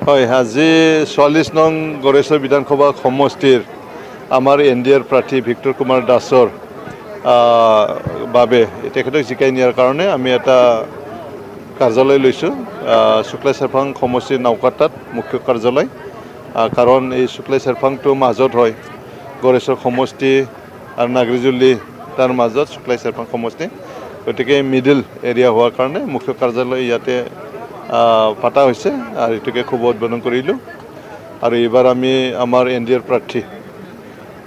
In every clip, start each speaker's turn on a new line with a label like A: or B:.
A: হয়, আজি ৪৪ নং গড়েশ্বৰ বিধানসভা সমষ্টিৰ আমাৰ NDAৰ প্ৰাৰ্থী ভিক্টৰ কুমাৰ দাসৰ বাবে তেখেতক জিকাই নিয়াৰ কাৰণে আমি এটা কাৰ্যালয় লৈছোঁ শুক্লাই চেৰফাং সমষ্টিৰ নাওকাটাত মুখ্য কাৰ্যালয়। কাৰণ এই শুক্লাই চেৰফাংটো মাজত হয়, গড়েশ্বৰ সমষ্টি আৰু নাগৰিজুলি তাৰ মাজত শুক্লাই চেৰফাং সমষ্টি, গতিকে মিডিল এৰিয়া হোৱাৰ কাৰণে মুখ্য কাৰ্যালয় ইয়াতে পাতা হৈছে আৰু এটোকে খুব উদ্বোধন কৰিলোঁ। আৰু এইবাৰ আমি আমাৰ NDAৰ প্ৰাৰ্থী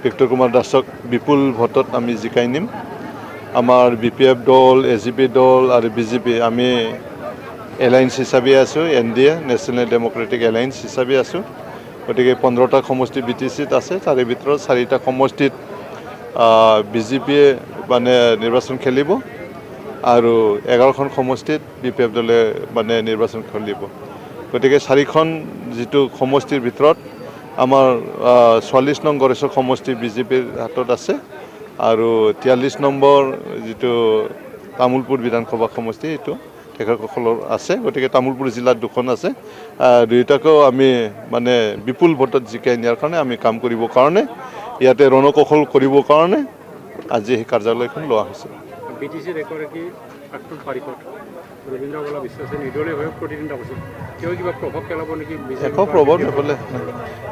A: ভিক্টৰ কুমাৰ দাসক বিপুল ভোটত আমি জিকাই নিম। আমাৰ BPF দল, AGP দল আৰু BJP আমি এলায়েন্স হিচাপে আছোঁ, NDA নেশ্যনেল ডেম'ক্ৰেটিক এলায়েন্স হিচাপে আছোঁ। গতিকে 15টা সমষ্টি BTCত আছে, তাৰে ভিতৰত 4টা সমষ্টিত BJPয়ে মানে নিৰ্বাচন খেলিব আৰু 11খন সমষ্টিত BPF দলে মানে নিৰ্বাচন খেলিব। গতিকে 4খন যিটো সমষ্টিৰ ভিতৰত আমাৰ 44 নং গড়েশ্বৰ সমষ্টি BJPৰ হাতত আছে আৰু 43 নম্বৰ যিটো তামুলপুৰ বিধানসভা সমষ্টি এইটো তেখেতসকলৰ আছে। গতিকে তামুলপুৰ জিলাত 2খন আছে, দুয়োটাকেও আমি মানে বিপুল ভোটত জিকাই নিয়াৰ কাৰণে আমি কাম কৰিবৰ কাৰণে ইয়াতে ৰণকৌশল কৰিবৰ কাৰণে আজি সেই কাৰ্যালয়খন লোৱা হৈছে।
B: BTCৰ এগৰাকী প্ৰাক্তন পাৰিষদ ৰবীন্দ্ৰ বলা বিশ্বাসে নিৰ্দলীয়ভাৱে প্ৰতিদ্বন্দ্বিতা কৰিছিল, তেওঁ কিবা প্ৰভাৱ পেলাব নেকি?
A: একো প্ৰভাৱ নেপেলায়,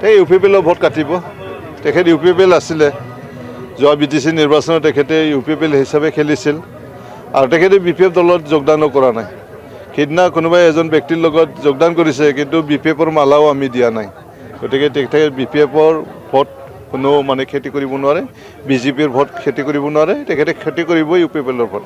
A: এই UPPL ভোট কাটিব। তেখেত UPPL আছিলে, যোৱা BTC নিৰ্বাচনত তেখেতে UPPL হিচাপে খেলিছিল আৰু তেখেতে BPF দলত যোগদানো কৰা নাই। সেইদিনা কোনোবাই এজন ব্যক্তিৰ লগত যোগদান কৰিছে, কিন্তু BPFৰ মালাও আমি দিয়া নাই। গতিকে তেখেতে BPFৰ ভোট কোনো মানে খেতি কৰিব নোৱাৰে, BJPৰ ভোট খেতি কৰিব নোৱাৰে, তেখেতে খেতি কৰিব UPPLৰ ভোট।